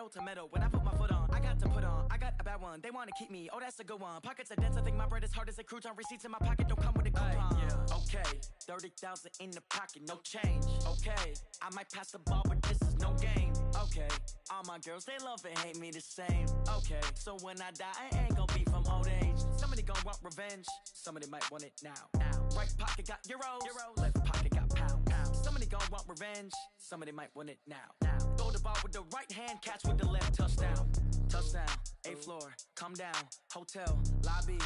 Tomato, when I put my foot on, I got to put on. I got a bad one, they want to keep me. Oh, that's a good one. Pockets are dense, I think my bread is hard as a crouton. Receipts in my pocket don't come with a coupon. Yeah. Okay, 30,000 in the pocket, no change. Okay, I might pass the ball, but this is no game. Okay, all my girls, they love and hate me the same. Okay, so when I die, I ain't gonna be from old age. Somebody gon' want revenge, somebody might want it now. Right pocket got euros, left pocket got pound. Somebody gon' want revenge, somebody might want it now. Throw the ball with the right hand, catch with the left, touchdown. Touchdown, 8th floor, come down, hotel, lobby.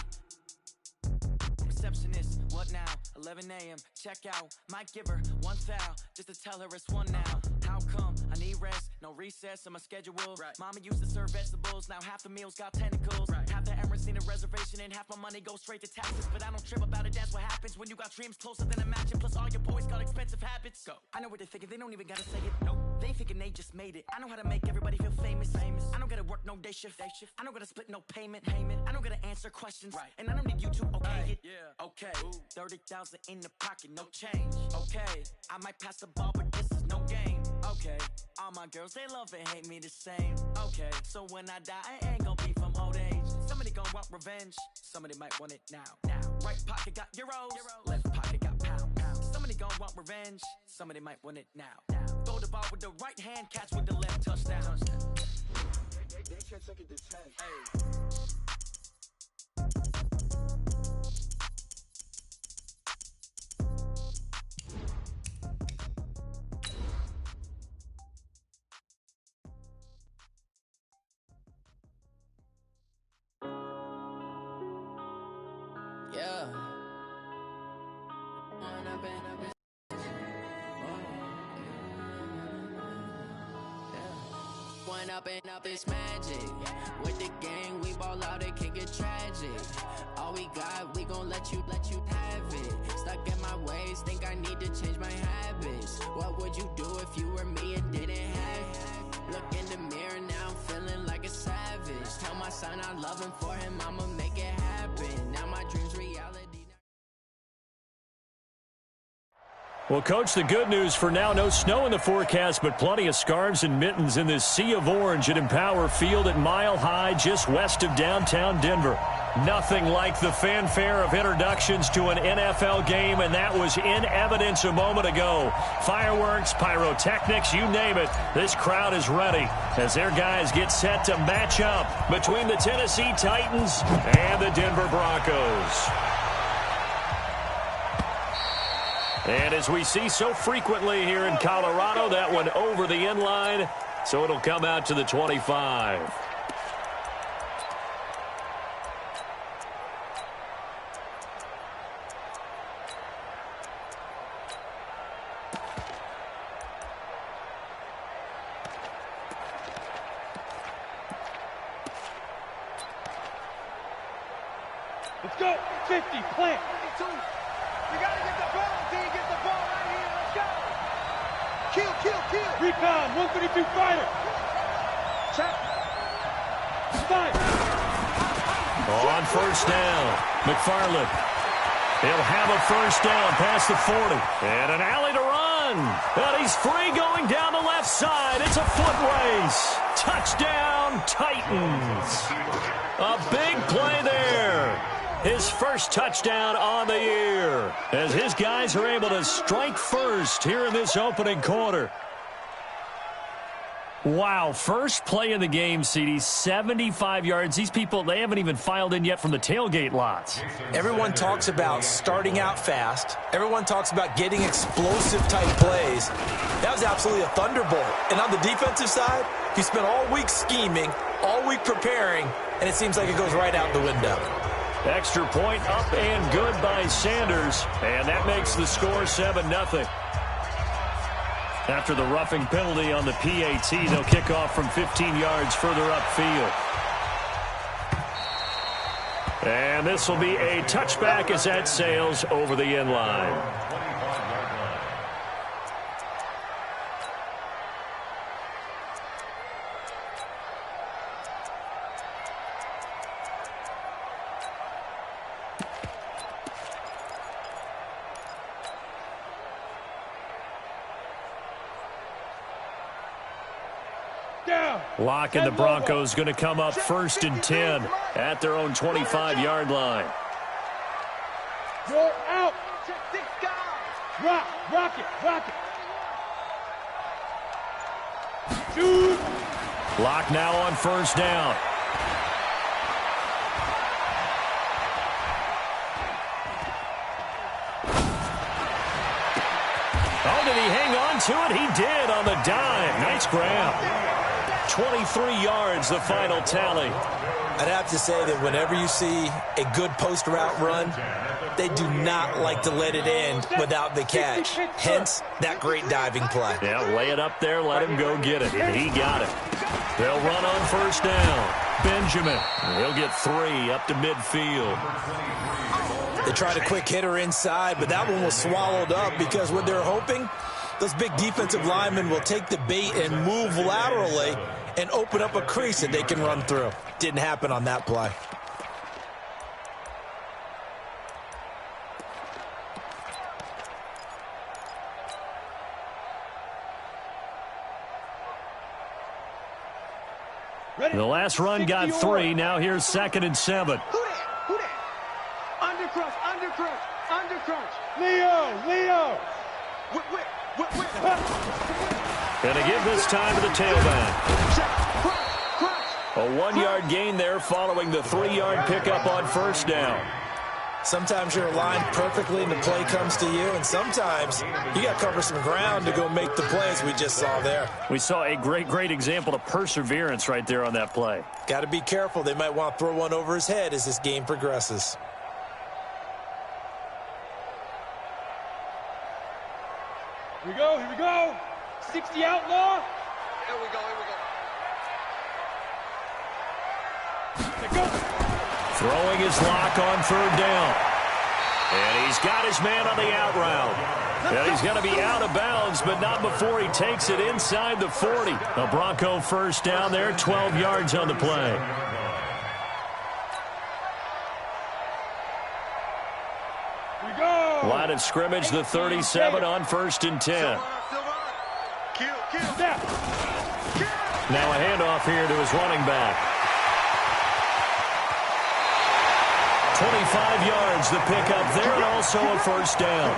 Receptionist, what now? 11 a.m., check out. Might give her one foul, just to tell her it's one now. How come? I need rest, no recess in my schedule. Right. Mama used to serve vegetables, now half the meals got tentacles. Right. Half the Emirates need a reservation and half my money goes straight to taxes. But I don't trip about it, that's what happens when you got dreams closer than a match. And plus all your boys got expensive habits. Go. I know what they're thinking, they don't even gotta say it. Nope. They thinking they just made it. I know how to make everybody feel famous. I don't gotta work no day shift. I don't gotta split no payment. I don't gotta answer questions. Right. And I don't need you to okay it. Yeah. Okay. 30,000 in the pocket, no change. Okay. I might pass the ball, but this is no game. Okay. All my girls, they love and hate me the same. Okay. So when I die, I ain't gonna be from old age. Somebody gon' want revenge, somebody might want it now. Right pocket got euros, left pocket got pound. Somebody gon' want revenge, somebody might want it now. Throw the ball with the right hand, catch with the left, touchdown. They can't take it to 10. Hey. Yeah. One up and up is magic. With the gang, we ball out, it can get tragic. All we got, we gon' let you have it. Stuck in my ways, think I need to change my habits. What would you do if you were me and didn't have it? Look in the mirror, now I'm feeling like a savage. Tell my son I love him, for him I'ma make it happen. Now my dream's reality. Well, Coach, the good news for now, no snow in the forecast, but plenty of scarves and mittens in this sea of orange at Empower Field at Mile High, just west of downtown Denver. Nothing like the fanfare of introductions to an NFL game, and that was in evidence a moment ago. Fireworks, pyrotechnics, you name it. This crowd is ready as their guys get set to match up between the Tennessee Titans and the Denver Broncos. And as we see so frequently here in Colorado, that one over the end line, so it'll come out to the 25. Let's go. 50, plant. 52. You got to get the ball until you get the ball right here. Let's go. Kill, kill, kill. Recon, 132 fighter. Check. Spine. On first down, McFarland. He'll have a first down past the 40. And an alley to run. And he's free going down the left side. It's a foot race. Touchdown, Titans. A big play there. His first touchdown on the year as his guys are able to strike first here in this opening quarter. Wow, first play of the game, CD, 75 yards. These people, they haven't even filed in yet from the tailgate lots. Everyone talks about starting out fast. Everyone talks about getting explosive-type plays. That was absolutely a thunderbolt. And on the defensive side, you spent all week scheming, all week preparing, and it seems like it goes right out the window. Extra point up and good by Sanders, and that makes the score 7-0. After the roughing penalty on the PAT, they'll kick off from 15 yards further upfield. And this will be a touchback as that sails over the end line. Down. Locke and the Broncos going to come up 1st and 10 at their own 25-yard line. You're out. Check 6 guys. Rock it. Shoot. Locke now on 1st down. Oh, did he hang on to it? He did on the dime. Nice grab. 23 yards, the final tally. I'd have to say that whenever you see a good post route run, they do not like to let it end without the catch. Hence, that great diving play. Yeah, lay it up there, let him go get it. And he got it. They'll run on 1st down. Benjamin, he'll get 3 up to midfield. They tried a quick hitter inside, but that one was swallowed up because what they're hoping, those big defensive linemen will take the bait and move laterally and open up a crease that they can run through. Didn't happen on that play. The last run got 3. Now here's 2nd and 7. Who that? Under crunch. Leo. Gonna give this time to the tailback. A 1-yard gain there following the 3-yard pickup on 1st down. Sometimes you're aligned perfectly and the play comes to you, and sometimes you got to cover some ground to go make the plays we just saw there. We saw a great example of perseverance right there on that play. Got to be careful. They might want to throw one over his head as this game progresses. Here we go. 60 outlaw. Here we go. Let go. Throwing his Locke on 3rd down. And he's got his man on the out route. And he's going to be out of bounds, but not before he takes it inside the 40. A Bronco 1st down there, 12 yards on the play. Line of scrimmage, the 37 on 1st and 10. Now a handoff here to his running back. 25 yards the pickup there, and also a 1st down.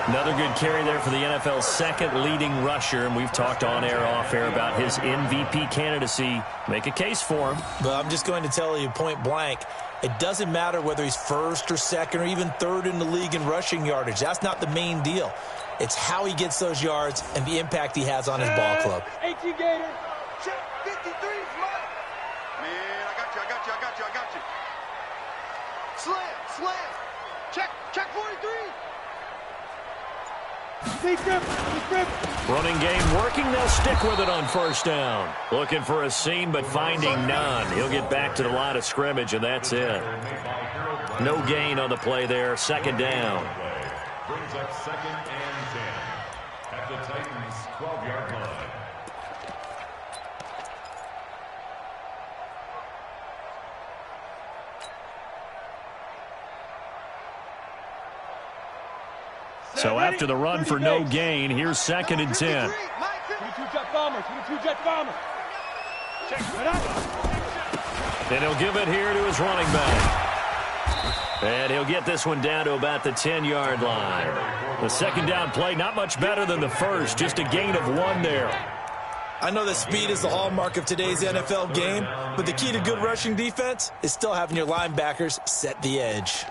Another good carry there for the NFL's 2nd leading rusher, and we've talked on air, off air about his MVP candidacy. Make a case for him. But I'm just going to tell you point blank, it doesn't matter whether he's 1st or 2nd or even 3rd in the league in rushing yardage. That's not the main deal. It's how he gets those yards and the impact he has on his ball club. 18 Gator. Check 53, man, I got you. Slam. Check 43. Running game working. They'll stick with it on 1st down. Looking for a seam, but finding none. He'll get back to the line of scrimmage, and that's it. No gain on the play there. 2nd down. Brings up 2nd and 10 at the Titans' 12-yard line. So after the run for no gain, here's 2nd and 10. 22 jet bombers. Check it out. And he'll give it here to his running back. And he'll get this one down to about the 10-yard line. The 2nd down play, not much better than the first, just a gain of 1 there. I know that speed is the hallmark of today's NFL game, but the key to good rushing defense is still having your linebackers set the edge.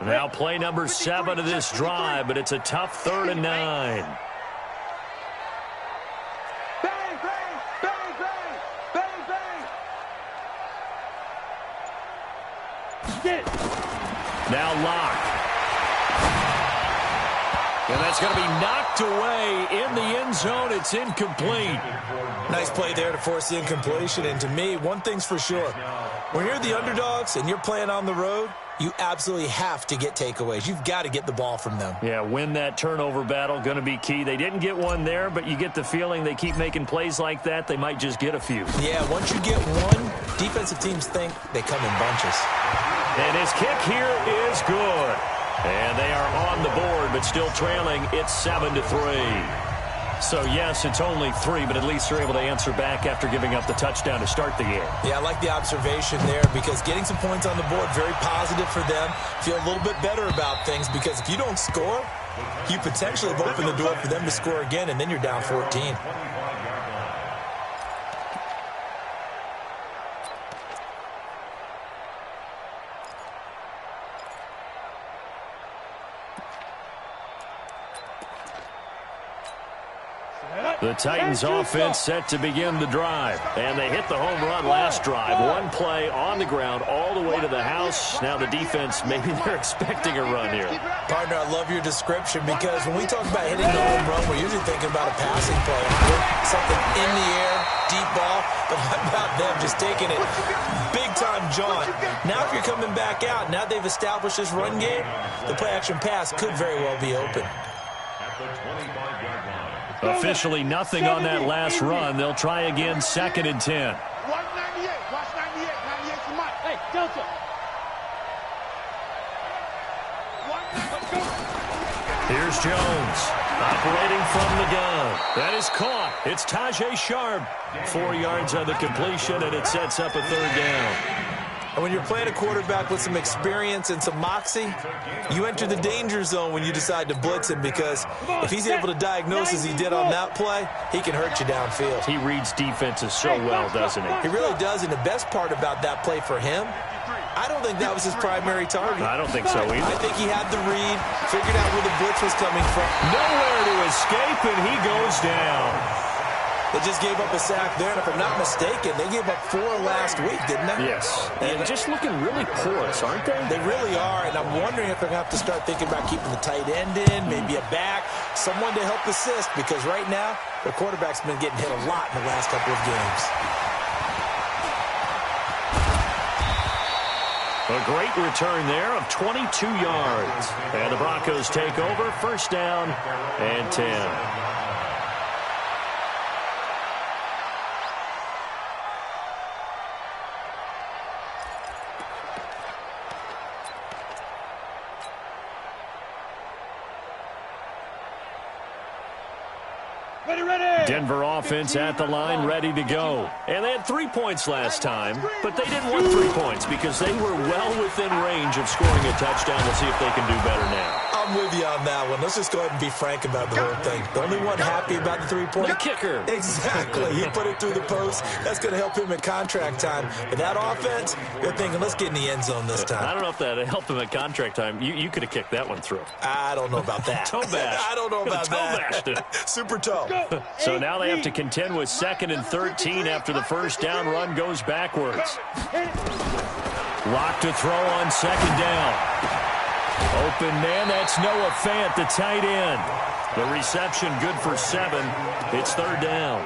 Now play number 7 of this drive, but it's a tough 3rd and 9. Bang, bang, bang, bang, bang, bang. Get it. Now Locke. And that's going to be knocked away in the end zone. It's incomplete. Nice play there to force the incompletion. And to me, one thing's for sure. When you're the underdogs and you're playing on the road, you absolutely have to get takeaways. You've got to get the ball from them. Yeah, win that turnover battle, going to be key. They didn't get one there, but you get the feeling they keep making plays like that, they might just get a few. Yeah, once you get one, defensive teams think they come in bunches. And his kick here is good. And they are on the board, but still trailing. It's 7-3. So, yes, it's only 3, but at least they're able to answer back after giving up the touchdown to start the game. Yeah, I like the observation there because getting some points on the board, very positive for them. Feel a little bit better about things because if you don't score, you potentially have opened the door for them to score again, and then you're down 14. The Titans offense set to begin the drive. And they hit the home run last drive. One play on the ground all the way to the house. Now the defense, maybe they're expecting a run here. Partner, I love your description because when we talk about hitting the home run, we're usually thinking about a passing play. Something in the air, deep ball. But how about them just taking it big time jaunt? Now if you're coming back out, now they've established this run game, the play action pass could very well be open. At the 25-yard line. Officially nothing on that last run. They'll try again, 2nd and 10. Watch 98. Watch 98. 98 for Mike. Hey, Delta. Here's Jones, operating from the gun. That is caught. It's Tajay Sharp. 4 yards on the completion, and it sets up a 3rd down. And when you're playing a quarterback with some experience and some moxie, you enter the danger zone when you decide to blitz him because if he's able to diagnose as he did on that play, he can hurt you downfield. He reads defenses so well, doesn't he? He really does, and the best part about that play for him, I don't think that was his primary target. I don't think so either. I think he had the read, figured out where the blitz was coming from. Nowhere to escape, and he goes down. They just gave up a sack there, and if I'm not mistaken, they gave up 4 last week, didn't they? Yes, and just looking really porous, aren't they? They really are, and I'm wondering if they're going to have to start thinking about keeping the tight end in, maybe a back, someone to help assist, because right now, their quarterback's been getting hit a lot in the last couple of games. A great return there of 22 yards. And the Broncos take over, 1st down and 10. Denver offense at the line, ready to go. And they had 3 points last time, but they didn't want 3 points because they were well within range of scoring a touchdown. We'll see if they can do better now. I'm with you on that one. Let's just go ahead and be frank about the whole thing. The only one happy about the 3-point. The kicker. Exactly. He put it through the post. That's going to help him in contract time. But that offense, they're thinking, let's get in the end zone this time. I don't know if that helped him at contract time. You could have kicked that one through. I don't know about that. Toe bash. I don't know about toe that. Bashed it. Super toe. So now they have to contend with 2nd and 13 after the 1st down run goes backwards. Lock to throw on 2nd down. Open man, that's Noah Fant, the tight end. The reception good for 7. It's 3rd down.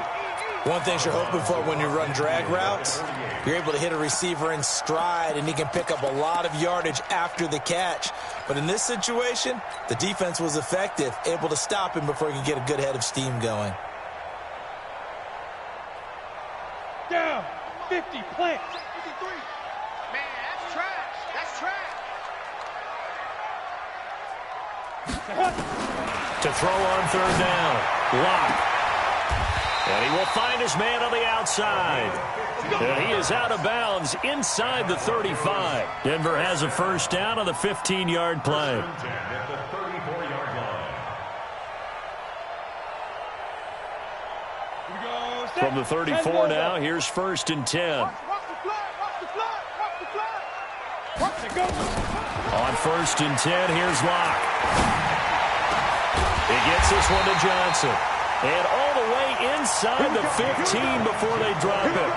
One thing you're hoping for when you run drag routes, you're able to hit a receiver in stride, and he can pick up a lot of yardage after the catch. But in this situation, the defense was effective, able to stop him before he could get a good head of steam going. Down. 50. Plant. 53. Man, that's trash. That's trash. To throw on 3rd down. Lock. And he will find his man on the outside. And he is out of bounds inside the 35. Denver has a 1st down on the 15-yard play. At the 34-yard line. From the 34 now, here's 1st and 10. Watch the flag. Watch the flag. Watch the flag. Watch it go. On 1st and 10, here's Locke. He gets this one to Johnson. And all the way inside the 15 before they drop it.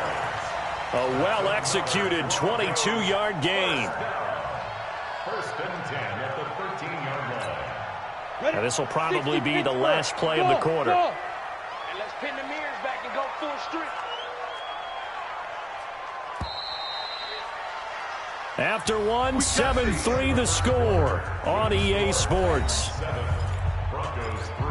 A well-executed 22-yard gain. 1st and 10 at the 13-yard line. And this will probably be the last play of the quarter. And let's pin the mirrors back and go full strength. After 1, 7-3 the score on EA Sports. 7, Broncos 3.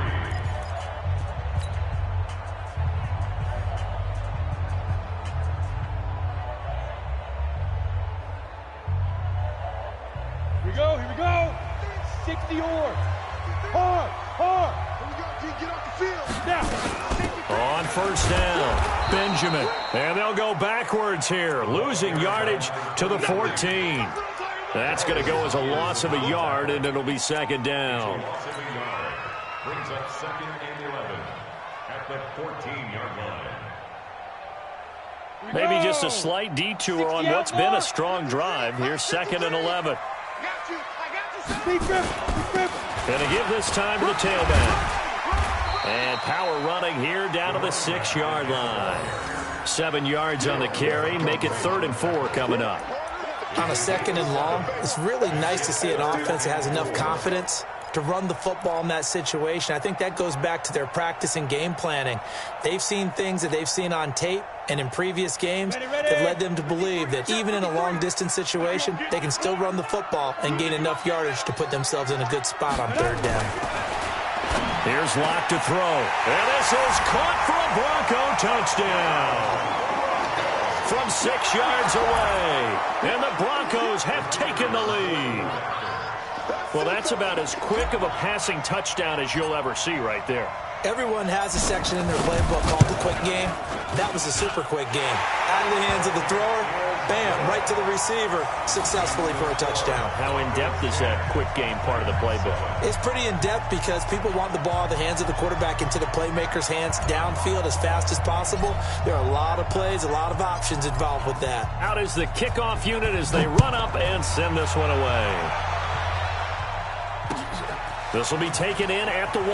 60 yards. Hard, hard. Get off the field. Now. On first down, Benjamin. And they'll go backwards here, losing yardage to the 14. That's going to go as a loss of a yard, and it'll be second down. Loss of a yard. Brings up second and 11 at the 14-yard line. Maybe just a slight detour on what's been a strong drive. Here's second and 11. Going to give this time to the tailback. And power running here down to the 6-yard line. 7 yards on the carry. Make it 3rd and 4 coming up. On a second and long, it's really nice to see an offense that has enough confidence to run the football in that situation. I think that goes back to their practice and game planning. They've seen things that they've seen on tape and in previous games that led them to believe that even in a long-distance situation, they can still run the football and gain enough yardage to put themselves in a good spot on 3rd down. Here's Locke to throw. And this is caught for a Bronco touchdown. From 6 yards away. And the Broncos have taken the lead. Well, that's about as quick of a passing touchdown as you'll ever see right there. Everyone has a section in their playbook called the quick game. That was a super quick game. Out of the hands of the thrower, bam, right to the receiver, successfully for a touchdown. How in-depth is that quick game part of the playbook? It's pretty in-depth because people want the ball in the hands of the quarterback into the playmaker's hands downfield as fast as possible. There are a lot of plays, a lot of options involved with that. Out is the kickoff unit as they run up and send this one away. This will be taken in at the 1.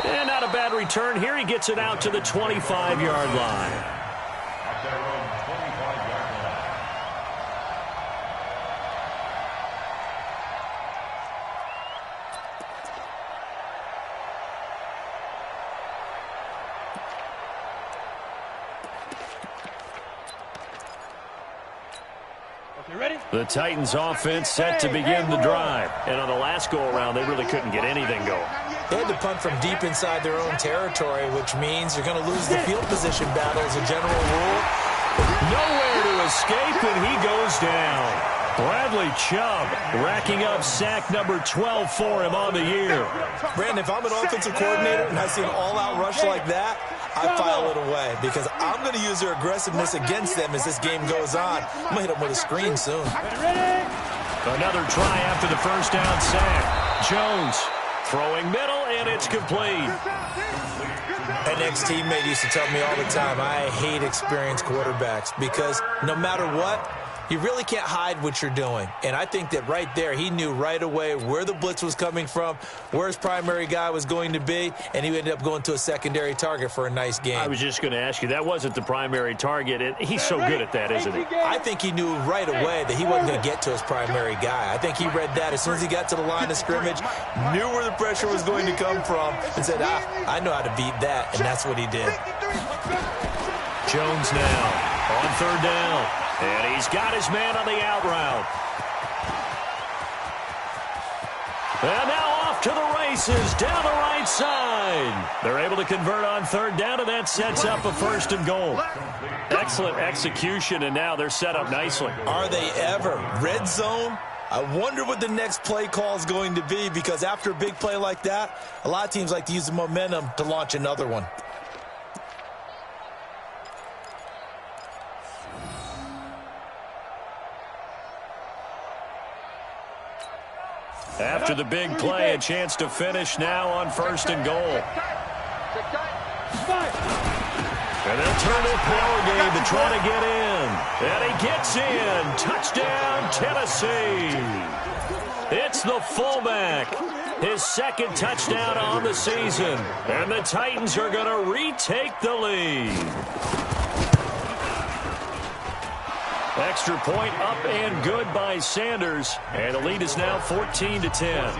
And not a bad return here. He gets it out to the 25-yard line. At their own 25-yard line. You ready? The Titans offense set to begin the drive. And on the last go-around, they really couldn't get anything going. They had to punt from deep inside their own territory, which means you're going to lose the field position battle as a general rule. Nowhere to escape, and he goes down. Bradley Chubb racking up sack number 12 for him on the year. Brandon, if I'm an offensive coordinator and I see an all-out rush like that, I file it away because I'm going to use their aggressiveness against them as this game goes on. I'm going to hit them with a screen soon. Another try after the first down sack. Jones throwing middle, and it's complete. An ex-teammate used to tell me all the time, I hate experienced quarterbacks because no matter what, you really can't hide what you're doing. And I think that right there, he knew right away where the blitz was coming from, where his primary guy was going to be, and he ended up going to a secondary target for a nice game. I was just going to ask you, that wasn't the primary target. He's so good at that, isn't he? I think he knew right away that he wasn't going to get to his primary guy. I think he read that as soon as he got to the line of scrimmage, knew where the pressure was going to come from, and said, I know how to beat that, and that's what he did. Jones now on 3rd down. And he's got his man on the out route. And now off to the races down the right side. They're able to convert on 3rd down, and that sets up a 1st and goal. Excellent execution, and now they're set up nicely. Are they ever? Red zone? I wonder what the next play call is going to be because after a big play like that, a lot of teams like to use the momentum to launch another one. After the big play, a chance to finish now on 1st and goal. And they'll turn to a power game to try to get in. And he gets in. Touchdown, Tennessee. It's the fullback. His 2nd touchdown on the season. And the Titans are going to retake the lead. Extra point up and good by Sanders. And the lead is now 14-10. Broncos 10.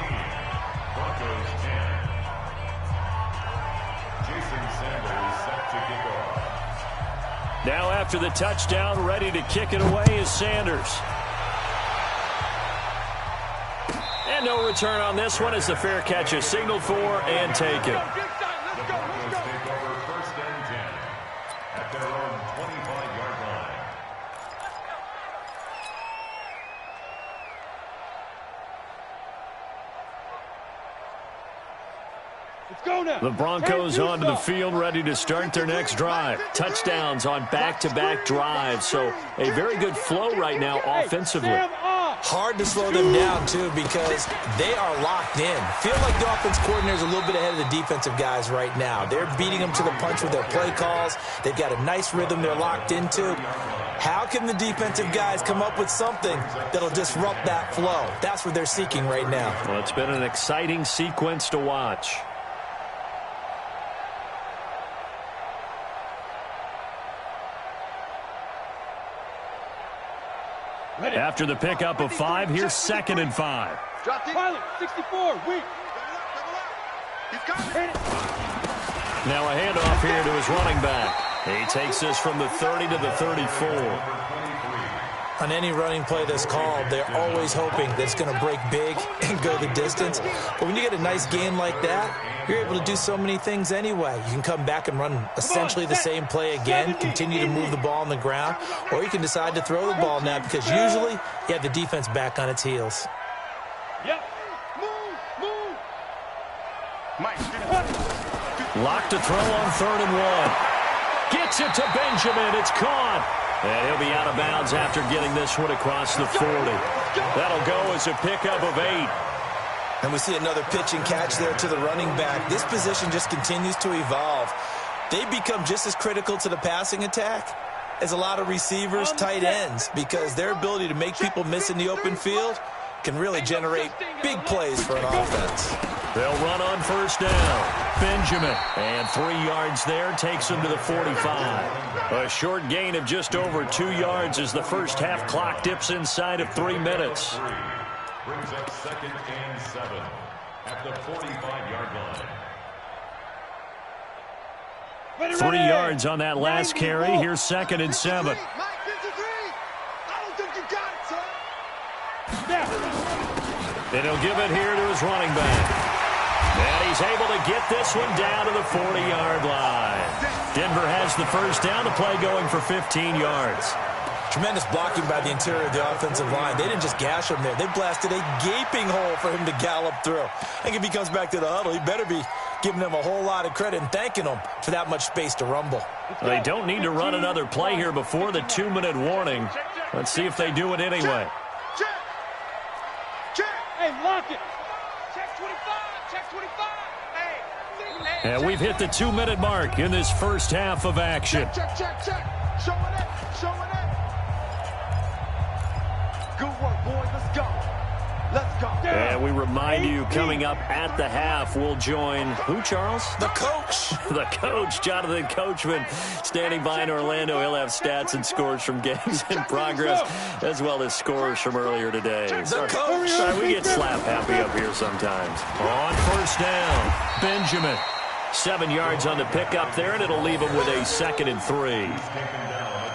Jason Sanders set to kick off. Now after the touchdown, ready to kick it away is Sanders. And no return on this one as the fair catch is signaled for and taken. The Broncos take over 1st and 10 at their own 25-yard line. Let's go now. The Broncos onto the field, ready to start their next drive. Touchdowns on back-to-back drives, so a very good flow right now offensively. Hard to slow them down, too, because they are locked in. Feel like the offense coordinator is a little bit ahead of the defensive guys right now. They're beating them to the punch with their play calls. They've got a nice rhythm they're locked into. How can the defensive guys come up with something that'll disrupt that flow? That's what they're seeking right now. Well, it's been an exciting sequence to watch. After the pickup of 5, here's 2nd and 5. Pilot, 64, weak. Now a handoff here to his running back. He takes this from the 30 to the 34. On any running play that's called, they're always hoping that it's going to break big and go the distance. But when you get a nice gain like that, you're able to do so many things anyway. You can come back and run essentially the same play again, continue to move the ball on the ground, or you can decide to throw the ball now because usually you have the defense back on its heels. Yep. Move. Locked to throw on 3rd and 1. Gets it to Benjamin. It's caught. And he'll be out of bounds after getting this one across the 40. That'll go as a pickup of 8. And we see another pitch and catch there to the running back. This position just continues to evolve. They become just as critical to the passing attack as a lot of receivers, tight ends, because their ability to make people miss in the open field can really generate big plays for an offense. They'll run on 1st down. Benjamin, and 3 yards there, takes him to the 45. A short gain of just over 2 yards as the first half clock dips inside of 3 minutes. Brings up 2nd and 7 at the 45-yard line. 3 yards on that last carry. Here's 2nd and 7. And he'll give it here to his running back. And he's able to get this one down to the 40-yard line. Denver has the first down. The play going for 15 yards. Tremendous blocking by the interior of the offensive line. They didn't just gash him there. They blasted a gaping hole for him to gallop through. I think if he comes back to the huddle, he better be giving them a whole lot of credit and thanking them for that much space to rumble. They don't need to run another play here before the 2-minute warning. Let's see if they do it anyway. Hey, lock it. Check 25. Check 25. Hey. And we've hit the 2-minute mark in this first half of action. Check. Showing it. Good work, boys. Let's go. And we remind you, coming up at the half, we'll join who, Charles? The coach. The coach, Jonathan Coachman, standing by in Orlando. He'll have stats and scores from games in progress, as well as scores from earlier today. The coach. Sorry, we get slap happy up here sometimes. On 1st down, Benjamin. 7 yards on the pickup there, and it'll leave him with a 2nd and 3.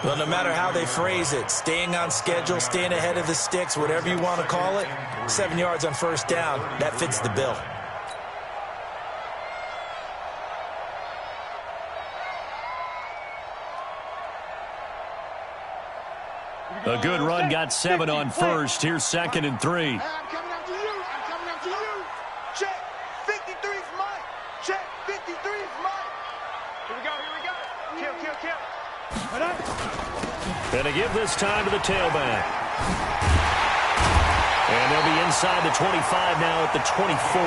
Well, no matter how they phrase it, staying on schedule, staying ahead of the sticks, whatever you want to call it, 7 yards on 1st down, that fits the bill. A good run, got 7 on 1st. Here's 2nd and 3. I'm coming after you. Check. 53's mine. Check. 53's mine. Here we go. Kill. And to give this time to the tailback. And they'll be inside the 25 now at the 24.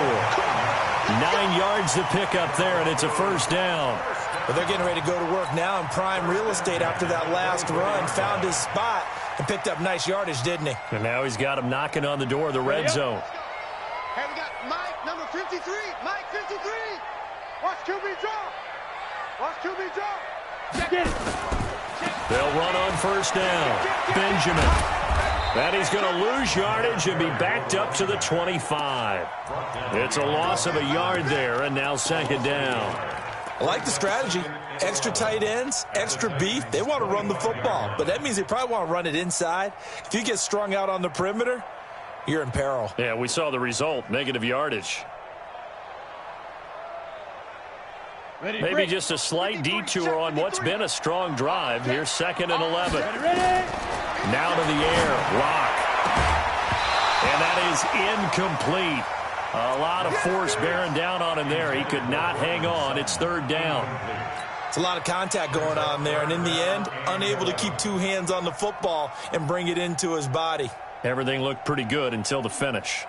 9 yards to pick up there, and it's a 1st down. But they're getting ready to go to work now in prime real estate after that last run. Found his spot and picked up nice yardage, didn't he? And now he's got him knocking on the door of the red zone. Hey, we got Mike, number 53. Mike, 53. Watch QB draw. Get it. They'll run on 1st down. Benjamin. And he's going to lose yardage and be backed up to the 25. It's a loss of a yard there, and now 2nd down. I like the strategy. Extra tight ends, extra beef. They want to run the football, but that means they probably want to run it inside. If you get strung out on the perimeter, you're in peril. Yeah, we saw the result, negative yardage. Maybe just a slight detour on what's been a strong drive. Here's 2nd and 11. Now to the air. Lock. And that is incomplete. A lot of force bearing down on him there. He could not hang on. It's third down. It's a lot of contact going on there, and in the end, unable to keep two hands on the football and bring it into his body. Everything looked pretty good until the finish.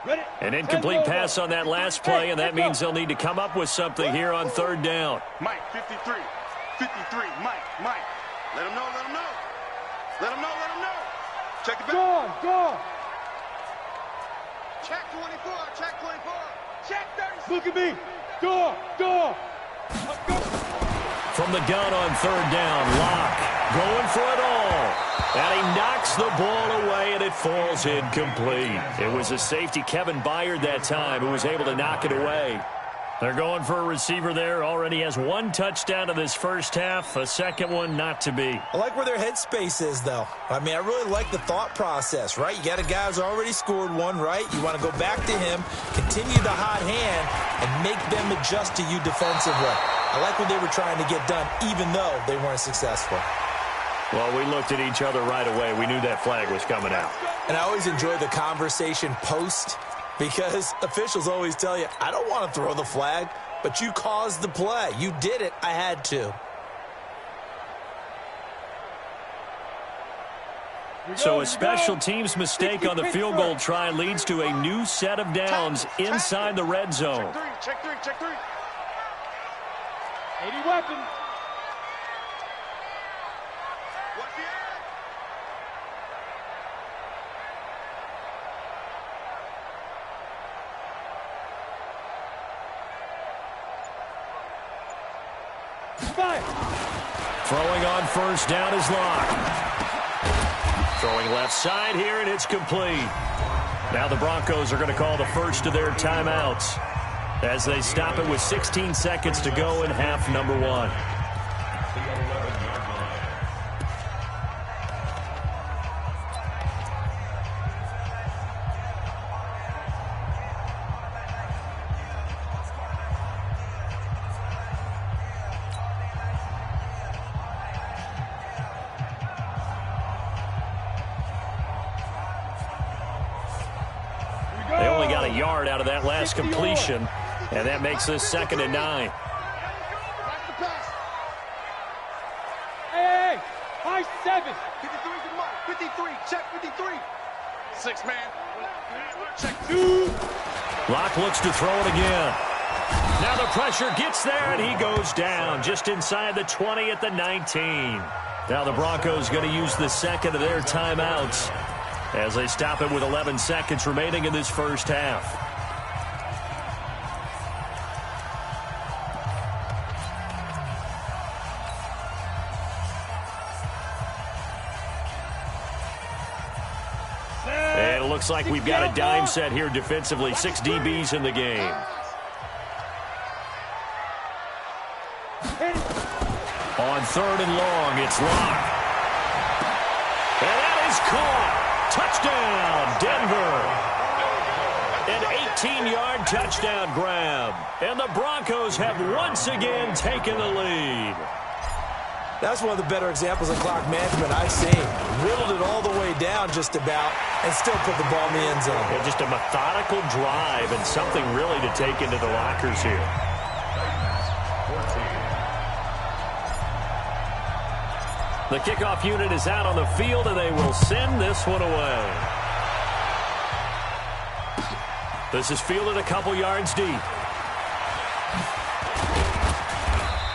Ready? An incomplete pass on that last play, and that means they'll need to come up with something here on third down. Mike, 53. 53. Mike. Let him know. Let him know. Check the back. Go. Check 24. Check 30. Look at me. Go. From the gun on third down, Locke going for it all. And he knocks the ball away, and it falls incomplete. It was a safety, Kevin Byard, that time, who was able to knock it away. They're going for a receiver there. Already has one touchdown in this first half, a second one not to be. I like where their headspace is, though. I mean, I really like the thought process, right? You got a guy who's already scored one, right? You want to go back to him, continue the hot hand, and make them adjust to you defensively. I like what they were trying to get done, even though they weren't successful. Well, we looked at each other right away. We knew that flag was coming out. And I always enjoy the conversation post, because officials always tell you, I don't want to throw the flag, but you caused the play. You did it. I had to. So a special teams mistake on the field goal try leads to a new set of downs inside the red zone. Check three. 80 weapons. What's the end? Throwing on first down is Locke. Throwing left side here, and it's complete. Now the Broncos are going to call the first of their timeouts as they stop it with 16 seconds to go in half number one. They only got a yard out of that last completion, and that makes this 2nd and 9. Hey, high 7. 53 to Mike. 53. Check 53. 6 man. Check 2. Locke looks to throw it again. Now the pressure gets there, and he goes down just inside the 20 at the 19. Now the Broncos going to use the second of their timeouts as they stop it with 11 seconds remaining in this first half. And it looks like we've got a dime set here defensively. 6 DBs in the game. On third and long, it's Locke. And that is caught. Touchdown, Denver. An 18-yard touchdown grab. And the Broncos have once again taken the lead. That's one of the better examples of clock management I've seen. Whittled it all the way down just about and still put the ball in the end zone. Yeah, just a methodical drive and something really to take into the lockers here. The kickoff unit is out on the field, and they will send this one away. This is fielded a couple yards deep.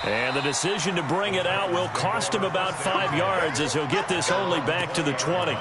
And the decision to bring it out will cost him about 5 yards as he'll get this only back to the 20.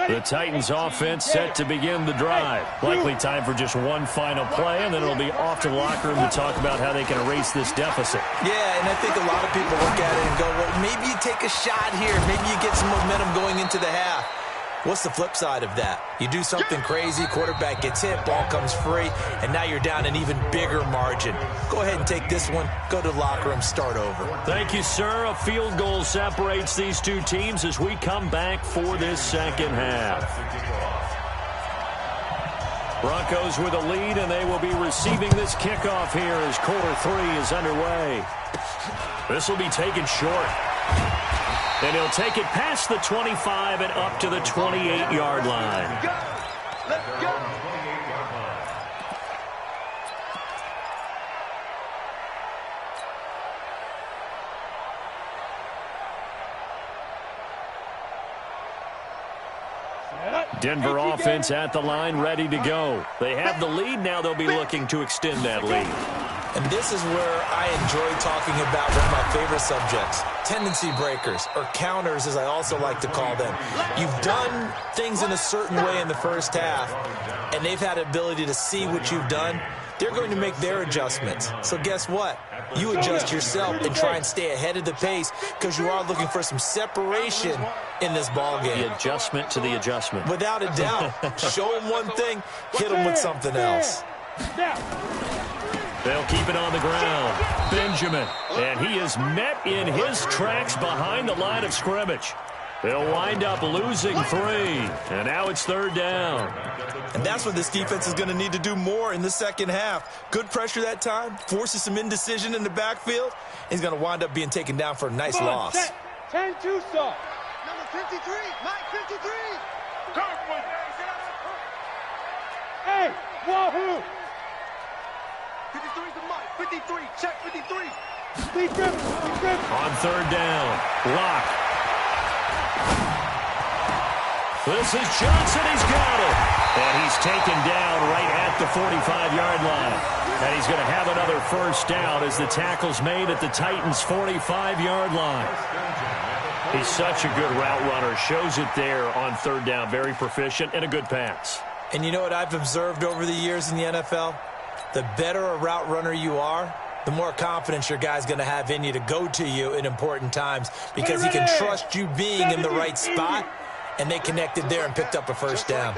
The Titans offense set to begin the drive. Likely time for just one final play, and then it'll be off to the locker room to talk about how they can erase this deficit. Yeah, and I think a lot of people look at it and go, well, maybe you take a shot here. Maybe you get some momentum going into the half. What's the flip side of that? You do something crazy, quarterback gets hit, ball comes free, and now you're down an even bigger margin. Go ahead and take this one, go to the locker room, start over. Thank you, sir. A field goal separates these two teams as we come back for this second half. Broncos with a lead, and they will be receiving this kickoff here as quarter 3 is underway. This will be taken short. And he'll take it past the 25 and up to the 28-yard line. Let's go. Denver offense at the line, ready to go. They have the lead. Now they'll be looking to extend that lead. And this is where I enjoy talking about one of my favorite subjects, tendency breakers, or counters as I also like to call them. You've done things in a certain way in the first half, and they've had the ability to see what you've done. They're going to make their adjustments. So guess what? You adjust yourself and try and stay ahead of the pace because you are looking for some separation in this ball game. The adjustment to the adjustment. Without a doubt. Show them one thing, hit them with something else. They'll keep it on the ground. Benjamin. And he is met in his tracks behind the line of scrimmage. They'll wind up losing 3. And now it's 3rd down. And that's what this defense is going to need to do more in the second half. Good pressure that time. Forces some indecision in the backfield. He's going to wind up being taken down for a nice loss. 10-2 saw. Number 53. Mike 53. Hey, wahoo! 53 to Mike. 53. Check 53. Steve Griffin. On 3rd down. Lock. This is Johnson. He's got it. And he's taken down right at the 45-yard line. And he's going to have another 1st down as the tackle's made at the Titans' 45-yard line. He's such a good route runner. Shows it there on 3rd down. Very proficient and a good pass. And you know what I've observed over the years in the NFL? The better a route runner you are, the more confidence your guy's going to have in you to go to you in important times because he can trust you being in the right spot. And they connected there and picked up a 1st down.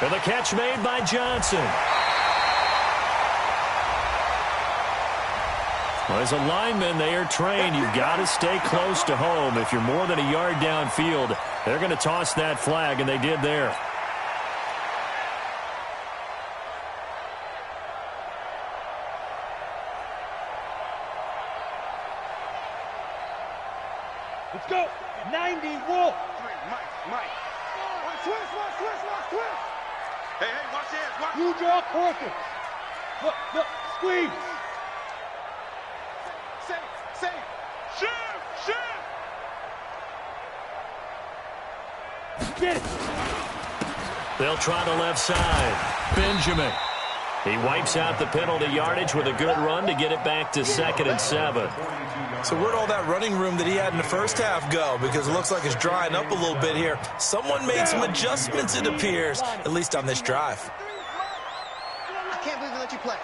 And the catch made by Johnson. Well, as a lineman, they are trained. You've got to stay close to home. If you're more than a yard downfield, they're going to toss that flag, and they did there. Let's go. 90 Wolf. Mike. Switch. Hey, watch this. Watch. You draw corker. Look, squeeze. Safe. Shoot. Get it. They'll try the left side. Benjamin. He wipes out the penalty yardage with a good run to get it back to 2nd and 7. So where'd all that running room that he had in the first half go? Because it looks like it's drying up a little bit here. Someone made some adjustments, it appears, at least on this drive. I can't believe they let you play.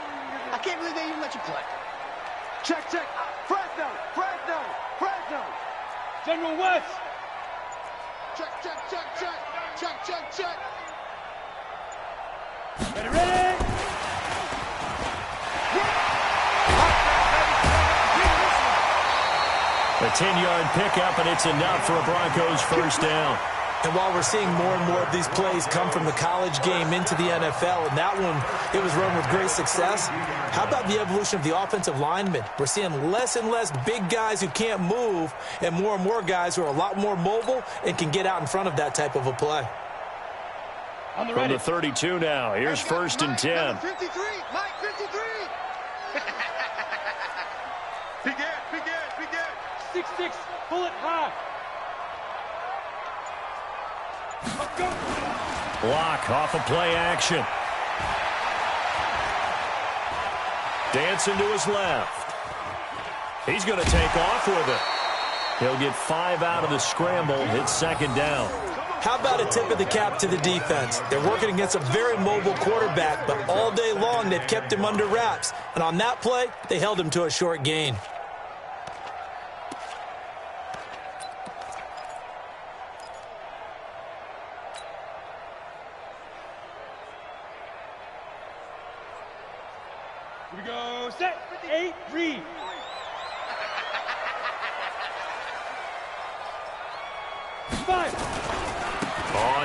I can't believe they even let you play. Check. Fresno. General West. Check. Ready. A 10-yard pickup, and it's enough for a Broncos 1st down. And while we're seeing more and more of these plays come from the college game into the NFL, and that one, it was run with great success, how about the evolution of the offensive linemen? We're seeing less and less big guys who can't move and more guys who are a lot more mobile and can get out in front of that type of a play. From the 32 now, here's 1st and 10. 53. Mike 53. Begin. 6'6", bullet high. Let's go. Block off of play action. Dancing to his left. He's going to take off with it. He'll get 5 out of the scramble. It's 2nd down. How about a tip of the cap to the defense? They're working against a very mobile quarterback, but all day long they've kept him under wraps. And on that play, they held him to a short gain. Here we go. Set. 8, read.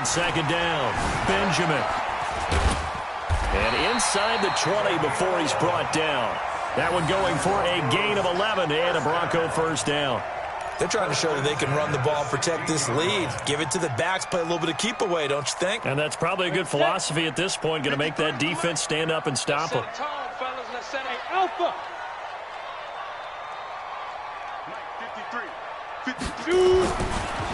on second down. Benjamin. And inside the 20 before he's brought down. That one going for a gain of 11 and a Bronco first down. They're trying to show that they can run the ball, protect this lead. Give it to the backs, play a little bit of keep away, don't you think? And that's probably a good philosophy at this point. Going to make that defense stand up and stop them. Alpha. 52.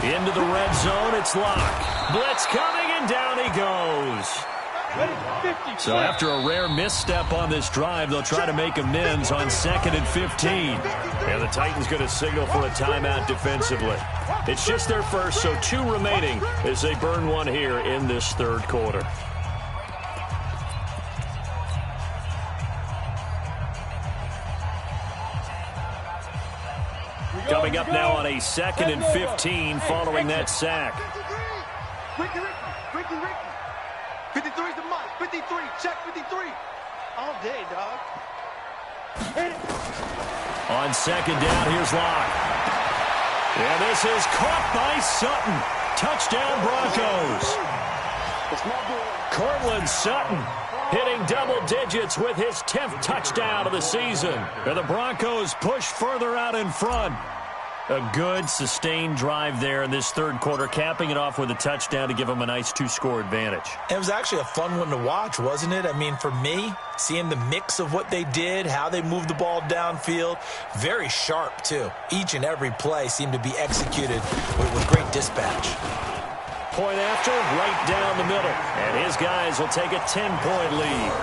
Into the red zone, it's Locke. Blitz coming, and down he goes. So after a rare misstep on this drive, they'll try to make amends on 2nd and 15. And the Titans going to signal for a timeout defensively. It's just their first, so 2 remaining as they burn one here in this third quarter. Coming up now on a 2nd and 15 following that sack. Ricky. 53's the mark. 53. Check 53. All day, dog. On second down, here's Locke. And this is caught by Sutton. Touchdown, Broncos. Cortland Sutton hitting double digits with his 10th touchdown of the season. And the Broncos push further out in front. A good, sustained drive there in this third quarter, capping it off with a touchdown to give them a nice 2-score advantage. It was actually a fun one to watch, wasn't it? I mean, for me, seeing the mix of what they did, how they moved the ball downfield, very sharp, too. Each and every play seemed to be executed with great dispatch. Point after, right down the middle. And his guys will take a 10-point lead.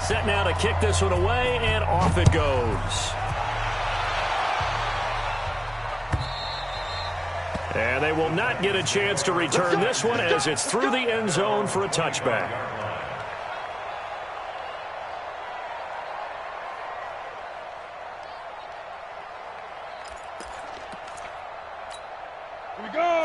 Set now to kick this one away, and off it goes. And they will not get a chance to return this one as it's through the end zone for a touchback.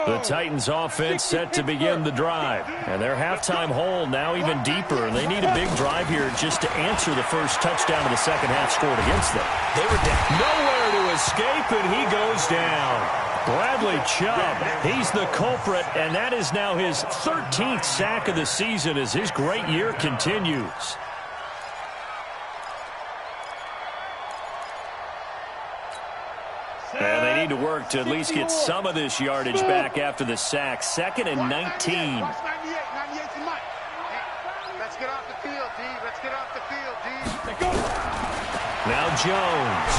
The Titans offense set to begin the drive. And their halftime hole now even deeper. And they need a big drive here just to answer the first touchdown of the second half scored against them. They were down. Nowhere to escape, and he goes down. Bradley Chubb, he's the culprit, and that is now his 13th sack of the season as his great year continues. And they need to work to at least get some of this yardage back after the sack. 2nd and 19. Let's get off the field, D. Let's get off the field, D. Now Jones.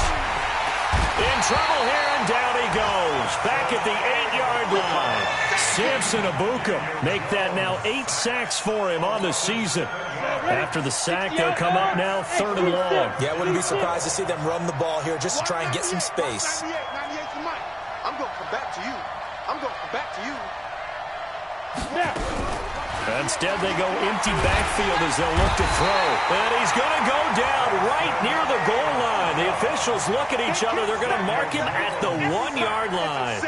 In trouble here, and down he goes. Back at the 8-yard line. Samson Ibuka make that now 8 sacks for him on the season. After the sack, they'll come up now 3rd and long. Yeah, I wouldn't be surprised to see them run the ball here just to try and get some space. I'm going to come back to you. I'm going to come back to you. Instead, they go empty backfield as they'll look to throw. And he's going to go down right near the goal line. The officials look at each other. They're going to mark him at the 1-yard line.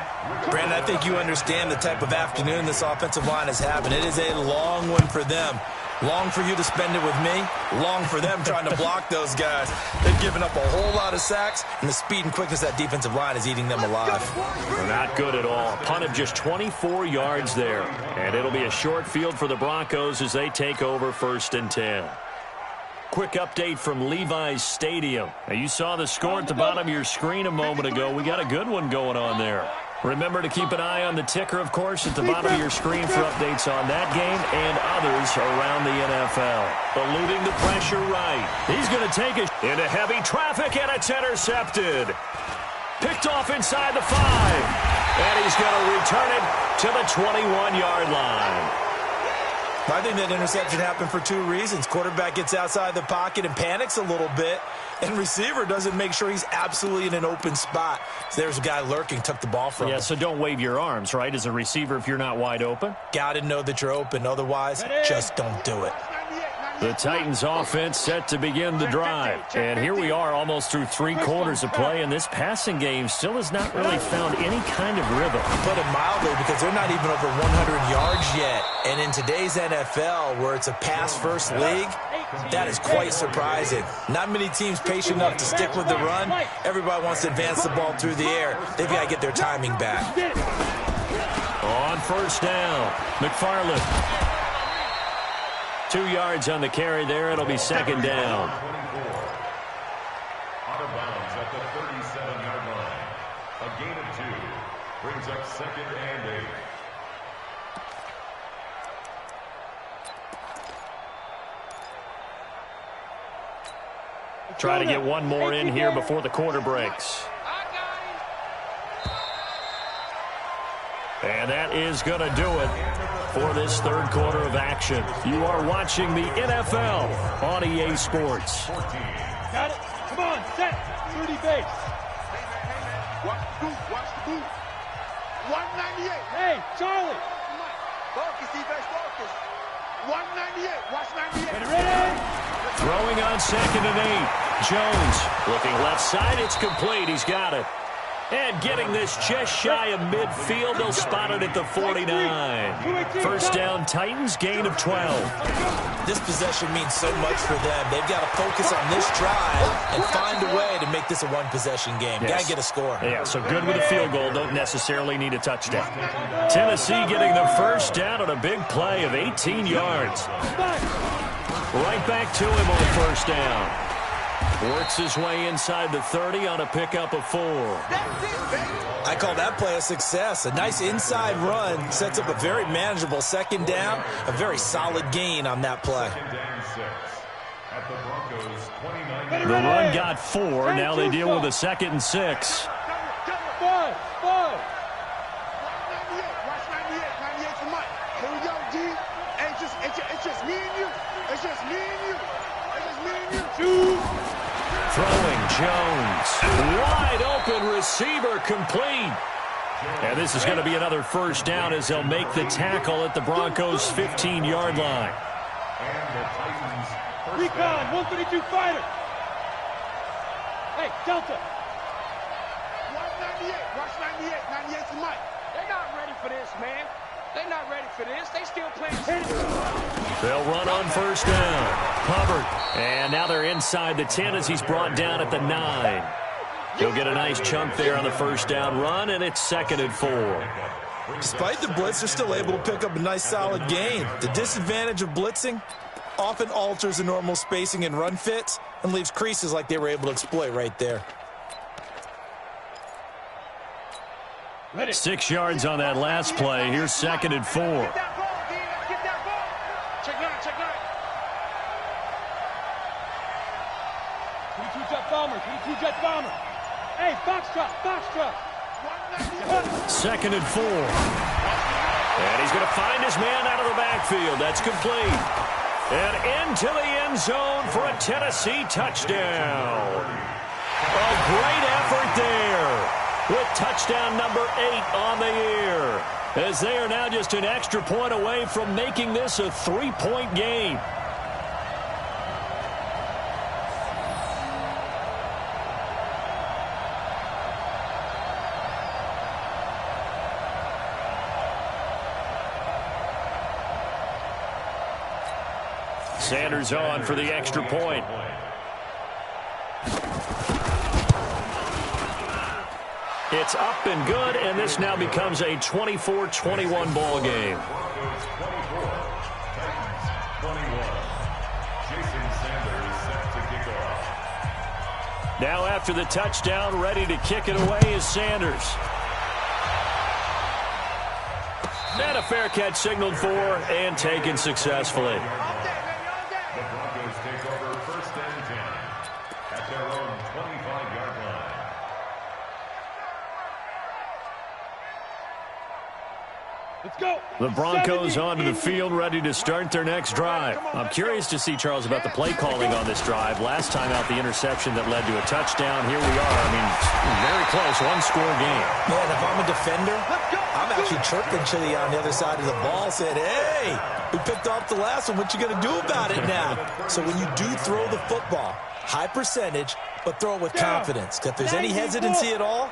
Brandon, I think you understand the type of afternoon this offensive line is having. It is a long one for them. Long for you to spend it with me. Long for them trying to block those guys. They've given up a whole lot of sacks, and the speed and quickness of that defensive line is eating them alive. They're not good at all. Punt of just 24 yards there. And it'll be a short field for the Broncos as they take over 1st and 10. Quick update from Levi's Stadium. Now, you saw the score at the bottom of your screen a moment ago. We got a good one going on there. Remember to keep an eye on the ticker, of course, at the bottom of your screen for updates on that game and others around the NFL. Eluding the pressure right. He's going to take it into heavy traffic, and it's intercepted. Picked off inside the 5. And he's going to return it to the 21-yard line. I think that interception happened for 2 reasons. Quarterback gets outside the pocket and panics a little bit, and receiver doesn't make sure he's absolutely in an open spot. So there's a guy lurking, took the ball from him. Yeah, so don't wave your arms, right, as a receiver if you're not wide open? Got to know that you're open. Otherwise, just don't do it. The Titans offense set to begin the drive. And here we are almost through 3 quarters of play, and this passing game still has not really found any kind of rhythm. Put it mildly, because they're not even over 100 yards yet. And in today's NFL, where it's a pass-first league, That is quite surprising. Not many teams patient enough to stick with the run. Everybody wants to advance the ball through the air. They've got to get their timing back. On first down, McFarland. 2 yards on the carry there. It'll be second down. Out of bounds at the 37-yard line. A gain of 2 brings up second and 8. Try to get one more in here before the quarter breaks. And that is going to do it for this third quarter of action. You are watching the NFL on EA Sports. Got it. Come on, set. 30 base. Watch the boot. Watch the boot. 198. Hey, Charlie. Focus, defense, focus. 198. Watch 98. Ready? Throwing on second and 8. Jones looking left side. It's complete. He's got it. And getting this just shy of midfield. They'll spot it at the 49. First down, Titans, gain of 12. This possession means so much for them. They've got to focus on this drive and find a way to make this a one-possession game. Got to get a score. Yeah, so good with a field goal. Don't necessarily need a touchdown. Tennessee getting the first down on a big play of 18 yards. Right back to him on first down. Works his way inside the 30 on a pickup of 4. I call that play a success. A nice inside run sets up a very manageable second down. A very solid gain on that play. Second down 6 at the Broncos' 29. The run got 4. Now they deal with a 2nd and 6. 5. 5. 198. Watch 98. 98 for Mike. Here we go, G. It's just me and you. It's just me and you. It's just me and you. 2. Throwing Jones. Wide open receiver complete. And this is going to be another first down as they'll make the tackle at the Broncos' 15-yard line. And the Titans first Recon, down. 132 fighter. Hey, Delta. 198. Watch 98. 98 for Mike. They're not ready for this, man. They're not ready for this. They still playing. They'll run on first down. Hubbard. And now they're inside the 10 as he's brought down at the 9. He'll get a nice chunk there on the first down run, and it's 2nd and 4. Despite the blitz, they're still able to pick up a nice solid gain. The disadvantage of blitzing often alters the normal spacing and run fits and leaves creases like they were able to exploit right there. 6 yards on that last play. Here's 2nd and 4. Get that ball, D. Let's get that ball. Check 9, check 9. 22 jet bomber, 22 jet bomber. Hey, Foxtrot, Foxtrot. 2nd and 4. And he's going to find his man out of the backfield. That's complete. And into the end zone for a Tennessee touchdown. A great effort there, with touchdown number 8 on the year, as they are now just an extra point away from making this a 3-point game. Sanders on for the extra point. It's up and good, and this now becomes a 24-21 ball game. Broncos 24, Titans 21. Jason Sanders set to kick off. Now after the touchdown, ready to kick it away is Sanders. And a fair catch signaled for and taken successfully. The Broncos take over first and 10 at their own 25-yard line. Let's go. The Broncos onto the field, ready to start their next drive. I'm curious to see, Charles, about the play calling on this drive. Last time out, the interception that led to a touchdown. Here we are. I mean, very close, one-score game. Man, if I'm a defender, I'm actually chirping Chili on the other side of the ball, saying, hey, we picked off the last one. What you going to do about it now? So when you do throw the football, high percentage, but throw it with confidence. If there's any hesitancy at all,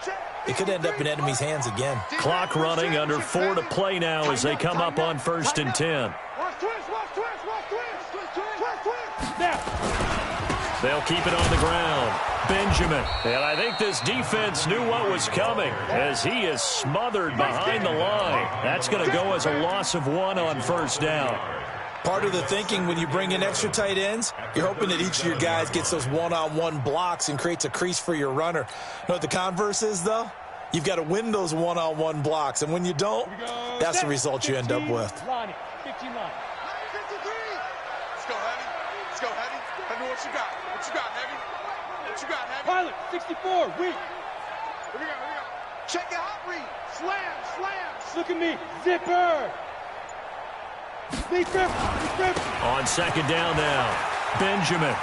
it could end up in enemy's hands again. Clock running, under 4 to play now as they come up on 1st and 10. Watch twist, watch twist, watch twist. Twist, twist, twist, twist. Now. They'll keep it on the ground. Benjamin. And I think this defense knew what was coming as he is smothered behind the line. That's going to go as a loss of 1 on first down. Part of the thinking when you bring in extra tight ends, you're hoping that each of your guys gets those one-on-one blocks and creates a crease for your runner. You know what the converse is, though? You've got to win those one-on-one blocks, and when you don't, that's the result you end up with. 15 Let's line. go, Heavy. Let's go, Heavy. Let me know what you got. What you got, Heavy? What you got, Heavy? Pilot, 64, weak. Here we go. Check your hot read. Slam. Look at me, zipper. On second down now, Benjamin.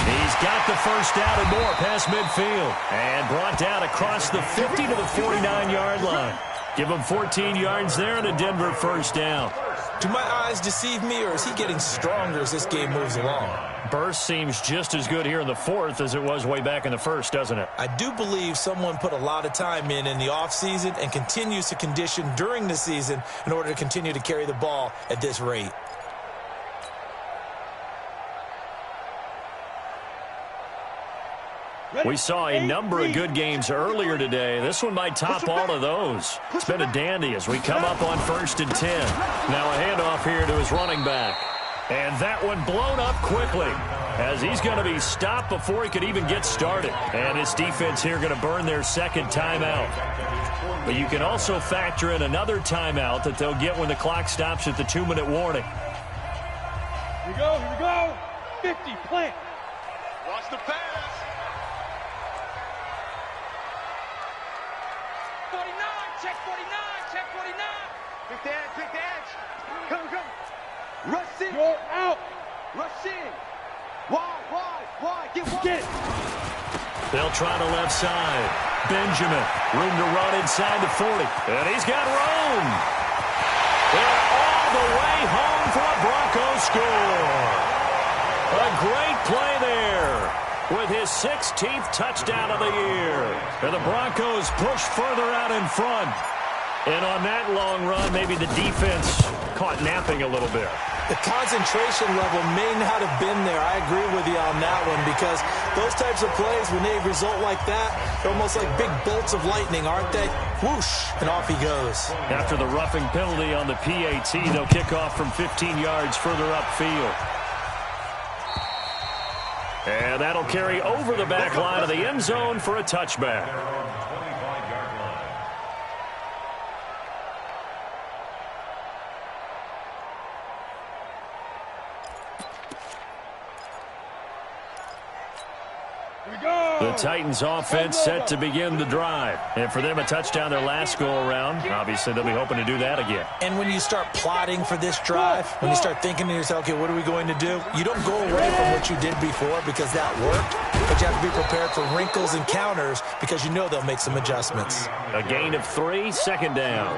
He's got the first down and more past midfield. And brought down across the 50 to the 49-yard line. Give him 14 yards there and a Denver first down. Do my eyes deceive me, or is he getting stronger as this game moves along? Burst seems just as good here in the fourth as it was way back in the first, doesn't it? I do believe someone put a lot of time in the offseason and continues to condition during the season in order to continue to carry the ball at this rate. We saw a number of good games earlier today. This one might top all of those. It's been a dandy as we come up on 1st and 10. Now a handoff here to his running back. And that one blown up quickly as he's going to be stopped before he could even get started. And his defense here going to burn their second timeout. But you can also factor in another timeout that they'll get when the clock stops at the 2-minute warning. Here we go. 50, plant. Watch the pass. 49, check 49. Pick the edge. Come. Rush in. You're out. Rush in. Wide. Get it. They'll try the left side. Benjamin, room to run inside the 40. And he's got room. They're all the way home for a Broncos score. A great play there with his 16th touchdown of the year. And the Broncos push further out in front. And on that long run, maybe the defense caught napping a little bit. The concentration level may not have been there. I agree with you on that one because those types of plays, when they result like that, they're almost like big bolts of lightning, aren't they? Whoosh, and off he goes. After the roughing penalty on the PAT, they'll kick off from 15 yards further upfield. And that'll carry over the back line of the end zone for a touchback. The Titans offense set to begin the drive. And for them, a touchdown their last go-around. Obviously, they'll be hoping to do that again. And when you start plotting for this drive, when you start thinking to yourself, okay, what are we going to do? You don't go away from what you did before because that worked, but you have to be prepared for wrinkles and counters because you know they'll make some adjustments. A gain of 3, second down.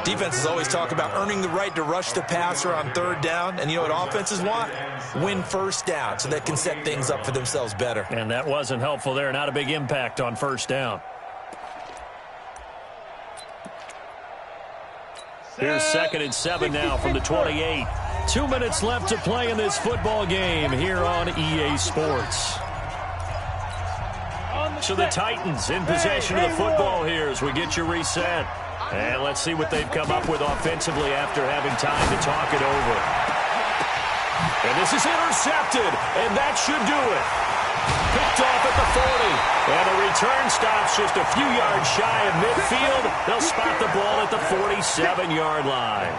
Defenses always talk about earning the right to rush the passer on third down, and you know what offenses want? Win first down so they can set things up for themselves better. And that wasn't helpful there. Not a big impact on first down. Here's 2nd and 7 now from the 28. 2 minutes left to play in this football game here on EA Sports. So the Titans in possession of the football here as we get you reset. And let's see what they've come up with offensively after having time to talk it over. And this is intercepted, and that should do it. Picked off at the 40. And the return stops just a few yards shy of midfield. They'll spot the ball at the 47-yard line.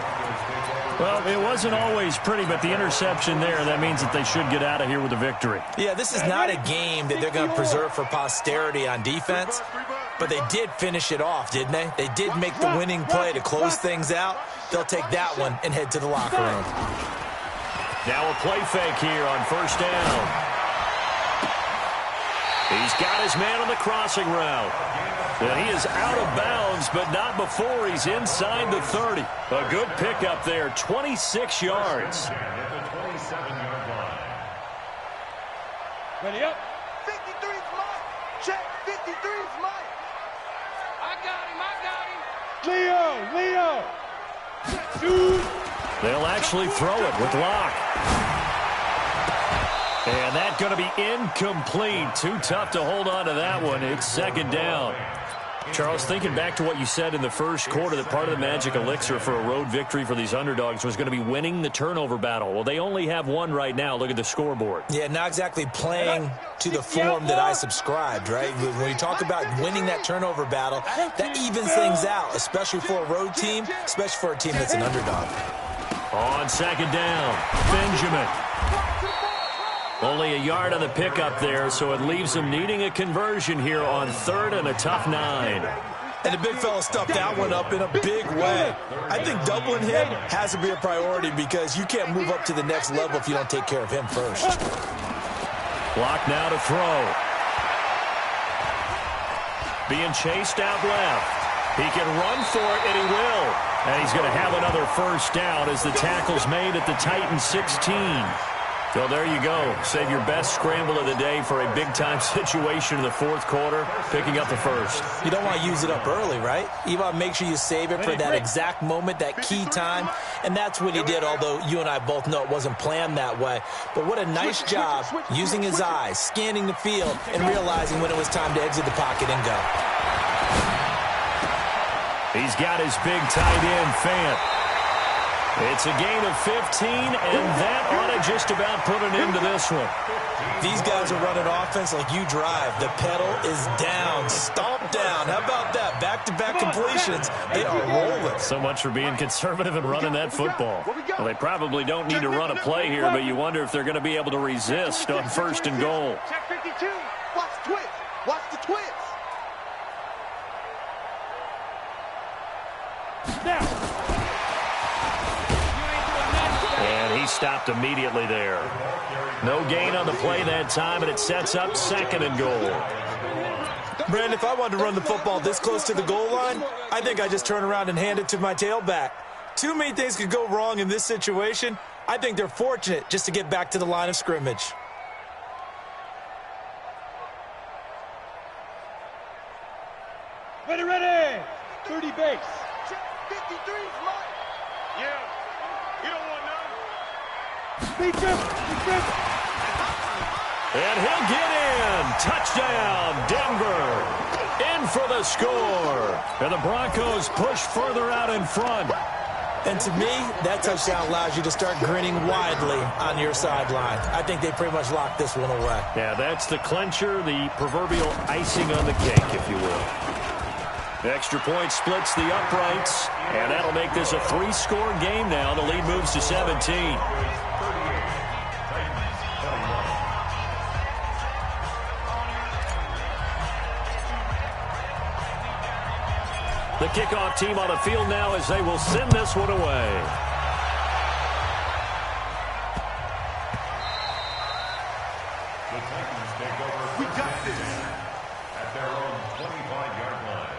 Well, it wasn't always pretty, but the interception there, that means that they should get out of here with a victory. Yeah, this is not a game that they're going to preserve for posterity on defense, but they did finish it off, didn't they? They did make the winning play to close things out. They'll take that one and head to the locker room. Now a play fake here on first down. He's got his man on the crossing route. And he is out of bounds, but not before he's inside the 30. A good pickup there, 26 yards. Ready up. 53's Mike. Check, 53's Mike. I got him. Leo. Dude. They'll actually throw it with Locke. And that's going to be incomplete. Too tough to hold on to that one. It's second down. Charles, thinking back to what you said in the first quarter, that part of the magic elixir for a road victory for these underdogs was going to be winning the turnover battle. Well, they only have one right now. Look at the scoreboard. Yeah, not exactly playing to the form that I subscribed, right? When you talk about winning that turnover battle, that evens things out, especially for a road team, especially for a team that's an underdog. On second down, Benjamin. Only a yard on the pickup there, so it leaves them needing a conversion here on third and a tough 9. And the big fella stuffed that one up in a big way. I think doubling him has to be a priority because you can't move up to the next level if you don't take care of him first. Block now to throw. Being chased out left. He can run for it, and he will. And he's going to have another first down as the tackle's made at the Titans 16. So there you go. Save your best scramble of the day for a big-time situation in the fourth quarter, picking up the first. You don't want to use it up early, right? You want to make sure you save it for that exact moment, that key time, and that's what he did, although you and I both know it wasn't planned that way. But what a nice job using his eyes, scanning the field, and realizing when it was time to exit the pocket and go. He's got his big tight end, Fant. It's a gain of 15, and that ought to just about put an end to this one. These guys are running offense like you drive. The pedal is down, stomp down. How about that? Back-to-back completions. They are rolling. So much for being conservative and running that football. Well, they probably don't need to run a play here, but you wonder if they're going to be able to resist on first and goal. Check 52. Watch the twist. Watch the twist. And he stopped immediately there. No gain on the play that time, and it sets up second and goal. Brandon, if I wanted to run the football this close to the goal line, I think I just turn around and hand it to my tailback. Too many things could go wrong in this situation. I think they're fortunate just to get back to the line of scrimmage. Ready. 30 base. 53's mine. Yeah. You don't want none. Beat him. And he'll get in. Touchdown, Denver. In for the score. And the Broncos push further out in front. And to me, that touchdown allows you to start grinning widely on your sideline. I think they pretty much locked this one away. Yeah, that's the clincher, the proverbial icing on the cake, if you will. The extra point splits the uprights, and that'll make this a 3-score game now. The lead moves to 17. The kickoff team on the field now as they will send this one away. The Titans take over. We got this. At their own 25-yard line.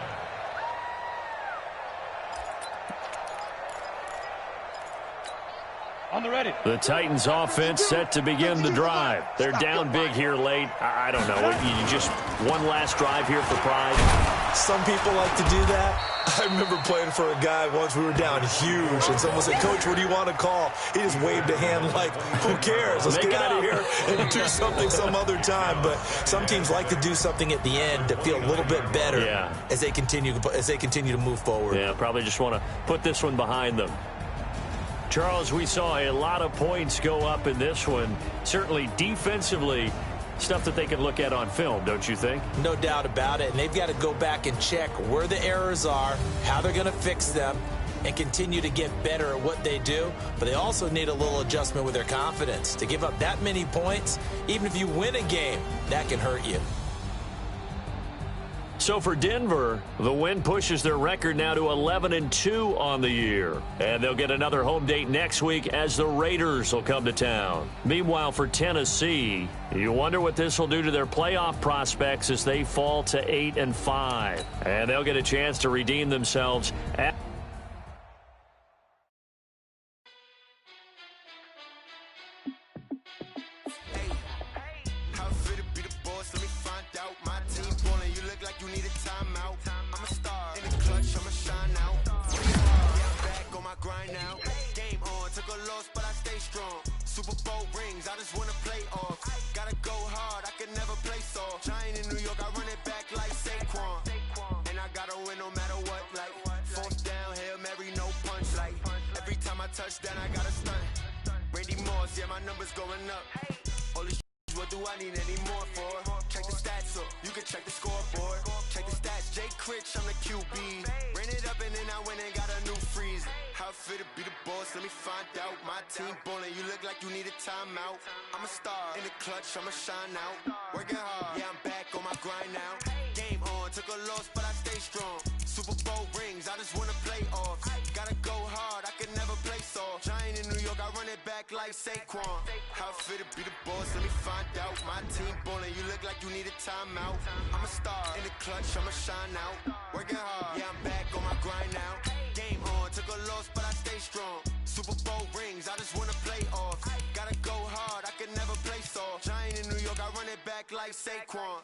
On the ready. The Titans offense set to begin the drive. They're down big here late. I don't know. You just one last drive here for pride. Some people like to do that. I remember playing for a guy once. We were down huge, and someone said, "Coach, what do you want to call?" He just waved a hand like, "Who cares? Let's get out of here and do something some other time." But some teams like to do something at the end to feel a little bit better as they continue to move forward. Yeah, probably just want to put this one behind them. Charles, we saw a lot of points go up in this one. Certainly defensively, stuff that they can look at on film, don't you think? No doubt about it. And they've got to go back and check where the errors are, how they're going to fix them, and continue to get better at what they do. But they also need a little adjustment with their confidence. To give up that many points, even if you win a game, that can hurt you. So for Denver, the win pushes their record now to 11-2 on the year. And they'll get another home date next week as the Raiders will come to town. Meanwhile, for Tennessee, you wonder what this will do to their playoff prospects as they fall to 8-5. And they'll get a chance to redeem themselves at Game on, took a loss, but I stay strong. Super Bowl rings, I just wanna play off. win no matter what. Like, fourth down, Hail Mary, no punch. Like, every time I touch down, I got a stunt. Randy Moss, yeah, my numbers going up. Holy shit, what do I need any more for? Check the stats up, you can check the scoreboard. Check the stats, Jay Critch, I'm the QB. Ran it up and then I went and got a new freezer. How it feel to be the boss, let me find out. My team ballin', you look like you need a timeout. I'm a star, in the clutch, I'ma shine out. Working hard, yeah, I'm back on my grind now. Game on, took a loss, but I stay strong. Super Bowl rings, I just wanna play off. Gotta go hard, I can never play soft. Giant in New York, I run it back like Saquon. How it feel to be the boss, let me find out. My team ballin', you look like you need a timeout. I'm a star, in the clutch, I'ma shine out. Working hard, yeah, I'm back on my grind now. Game on, took a loss, but I stay strong. Super Bowl rings, I just wanna play off. Gotta go hard, I can never play soft. Giant in New York, I run it back like Saquon.